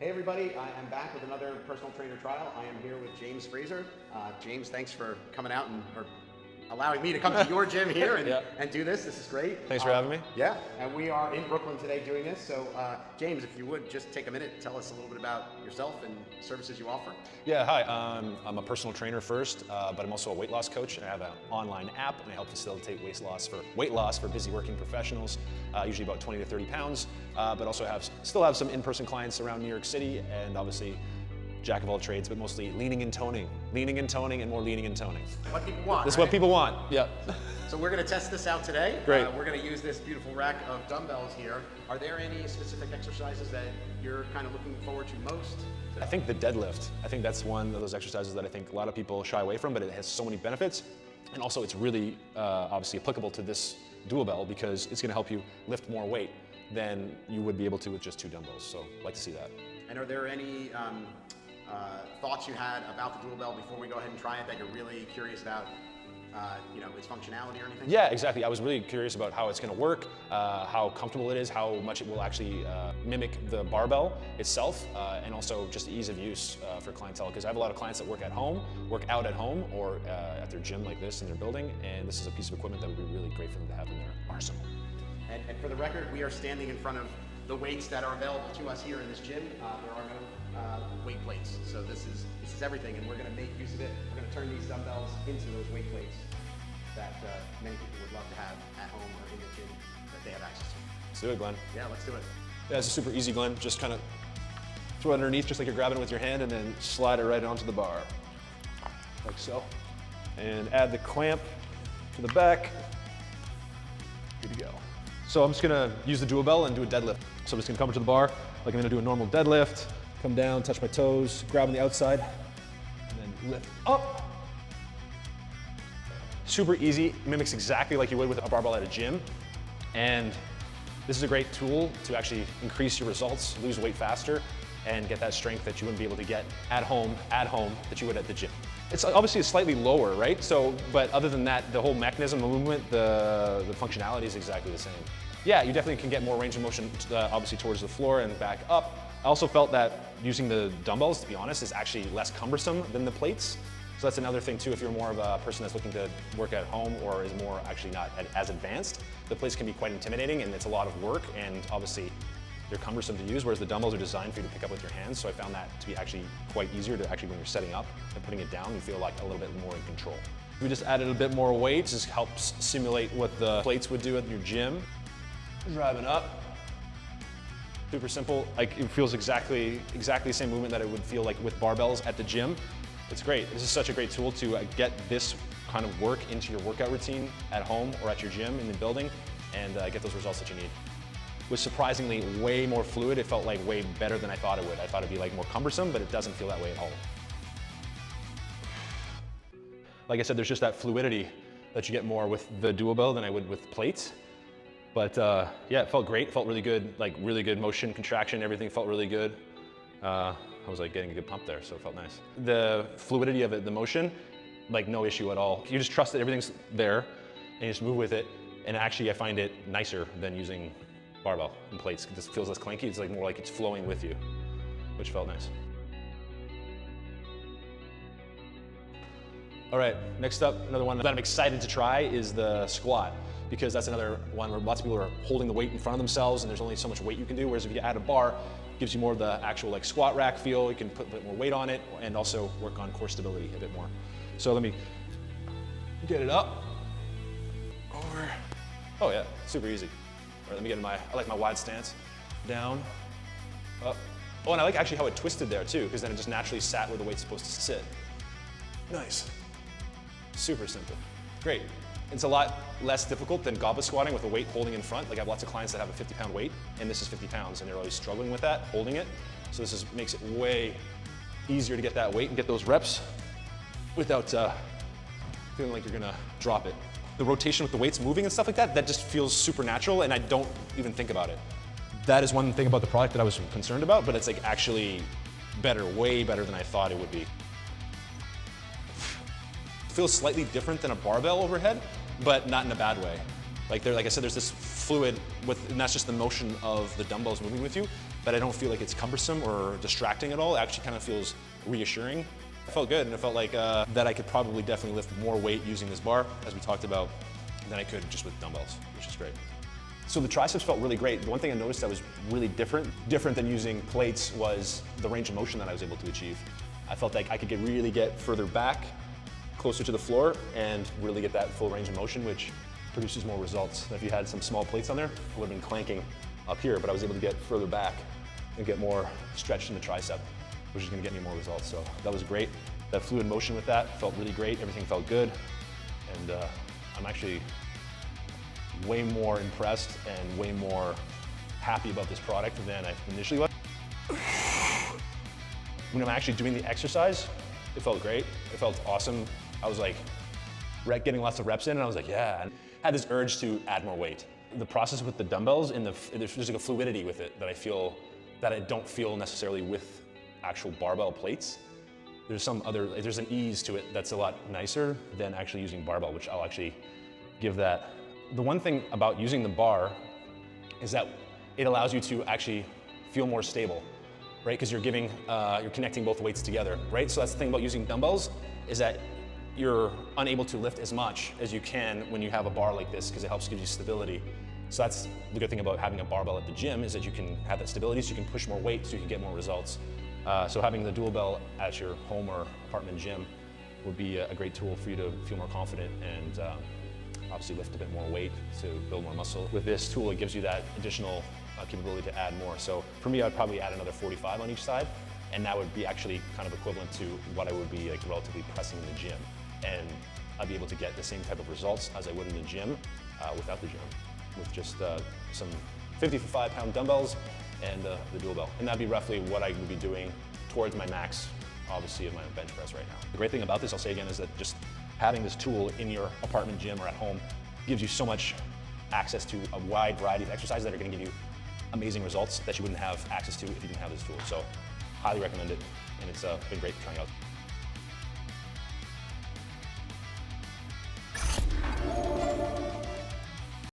Hey everybody, I am back with another personal trainer trial. I am here with James Fraser. James, thanks for coming out or allowing me to come to your gym here and do this. This is great. Thanks for having me. Yeah, and we are in Brooklyn today doing this. So James, if you would just take a minute, tell us a little bit about yourself and services you offer. Yeah, hi, I'm a personal trainer first, but I'm also a weight loss coach, and I have an online app, and I help facilitate weight loss for busy working professionals, usually about 20 to 30 pounds, but also still have some in-person clients around New York City, and obviously jack of all trades, but mostly leaning and toning, and more leaning and toning. What people want. This is what people want, yeah. So we're gonna test this out today. Great. We're gonna use this beautiful rack of dumbbells here. Are there any specific exercises that you're kind of looking forward to most? I think the deadlift, I think that's one of those exercises that I think a lot of people shy away from, but it has so many benefits. And also it's really obviously applicable to this Dualbell because it's gonna help you lift more weight than you would be able to with just 2 dumbbells. So I'd like to see that. And are there any thoughts you had about the Dualbell before we go ahead and try it that you're really curious about, its functionality or anything? Yeah, exactly. I was really curious about how it's going to work, how comfortable it is, how much it will actually mimic the barbell itself, and also just the ease of use for clientele. Because I have a lot of clients that work out at home, or at their gym like this in their building, and this is a piece of equipment that would be really great for them to have in their arsenal. And for the record, we are standing in front of the weights that are available to us here in this gym. There are no weight plates, so this is everything, and we're going to make use of it. We're going to turn these dumbbells into those weight plates that many people would love to have at home or in the gym that they have access to. Let's do it, Glenn. Yeah, let's do it. Yeah, it's super easy, Glenn. Just kind of throw it underneath, just like you're grabbing it with your hand, and then slide it right onto the bar, like so. And add the clamp to the back. Good to go. So I'm just gonna use the Dualbell and do a deadlift. So I'm just gonna come to the bar, like I'm gonna do a normal deadlift, come down, touch my toes, grab on the outside, and then lift up. Super easy, mimics exactly like you would with a barbell at a gym. And this is a great tool to actually increase your results, lose weight faster, and get that strength that you wouldn't be able to get at home that you would at the gym. It's obviously slightly lower, right? So, but other than that, the whole mechanism, the movement, the functionality is exactly the same. Yeah, you definitely can get more range of motion, obviously towards the floor and back up. I also felt that using the dumbbells, to be honest, is actually less cumbersome than the plates. So that's another thing too, if you're more of a person that's looking to work at home or is more actually not as advanced, the plates can be quite intimidating and it's a lot of work, and obviously they're cumbersome to use, whereas the dumbbells are designed for you to pick up with your hands. So I found that to be actually quite easier to actually, when you're setting up and putting it down, you feel like a little bit more in control. We just added a bit more weight, just helps simulate what the plates would do at your gym. Driving up. Super simple, like it feels exactly the same movement that it would feel like with barbells at the gym. It's great. This is such a great tool to get this kind of work into your workout routine at home or at your gym in the building and get those results that you need. It was surprisingly way more fluid. It felt like way better than I thought it would. I thought it'd be like more cumbersome, but it doesn't feel that way at all. Like I said, there's just that fluidity that you get more with the Dualbell than I would with plates. But yeah, it felt great. It felt really good, like really good motion, contraction, everything felt really good. I was like getting a good pump there, so it felt nice. The fluidity of it, the motion, like no issue at all. You just trust that everything's there and you just move with it. And actually I find it nicer than using barbell and plates. It just feels less clanky. It's like more like it's flowing with you, which felt nice. All right, next up, another one that I'm excited to try is the squat, because that's another one where lots of people are holding the weight in front of themselves and there's only so much weight you can do, whereas if you add a bar, it gives you more of the actual like squat rack feel. You can put a bit more weight on it and also work on core stability a bit more. So let me get it up, over. Oh yeah, super easy. All right, let me get in I like my wide stance. Down, up. Oh, and I like actually how it twisted there too, because then it just naturally sat where the weight's supposed to sit. Nice. Super simple. Great. It's a lot less difficult than goblet squatting with a weight holding in front. Like I have lots of clients that have a 50-pound weight, and this is 50 pounds, and they're always struggling with that, holding it. So this makes it way easier to get that weight and get those reps without feeling like you're gonna drop it. The rotation with the weights moving and stuff like that, that just feels super natural, and I don't even think about it. That is one thing about the product that I was concerned about, but it's like actually better, way better than I thought it would be. It feels slightly different than a barbell overhead, but not in a bad way. Like I said, there's this fluid and that's just the motion of the dumbbells moving with you. but I don't feel like it's cumbersome or distracting at all. It actually kind of feels reassuring. It felt good, and it felt like that I could probably definitely lift more weight using this bar, as we talked about, than I could just with dumbbells, which is great. So the triceps felt really great. The one thing I noticed that was really different than using plates, was the range of motion that I was able to achieve. I felt like I could really get further back, closer to the floor, and really get that full range of motion, which produces more results. If you had some small plates on there, I would have been clanking up here, but I was able to get further back and get more stretch in the tricep, which is gonna get me more results. So that was great. That fluid motion with that felt really great. Everything felt good. And I'm actually way more impressed and way more happy about this product than I initially was. When I'm actually doing the exercise, it felt great. It felt awesome. I was like getting lots of reps in, and I was like, yeah. And I had this urge to add more weight. The process with the dumbbells, there's like a fluidity with it that I don't feel necessarily with actual barbell plates. There's an ease to it that's a lot nicer than actually using barbell, which I'll actually give that. The one thing about using the bar is that it allows you to actually feel more stable, right? Because you're connecting both weights together, right? So that's the thing about using dumbbells, is that you're unable to lift as much as you can when you have a bar like this, because it helps give you stability. So that's the good thing about having a barbell at the gym, is that you can have that stability, so you can push more weight, so you can get more results. So having the Dualbell at your home or apartment gym would be a great tool for you to feel more confident and obviously lift a bit more weight to build more muscle. With this tool, it gives you that additional capability to add more. So for me, I'd probably add another 45 on each side, and that would be actually kind of equivalent to what I would be like relatively pressing in the gym. And I'd be able to get the same type of results as I would in the gym without the gym, with just some 55-pound dumbbells and the Dualbell. And that'd be roughly what I would be doing towards my max, obviously, of my bench press right now. The great thing about this, I'll say again, is that just having this tool in your apartment gym or at home gives you so much access to a wide variety of exercises that are gonna give you amazing results that you wouldn't have access to if you didn't have this tool. So highly recommend it, and it's been great trying out.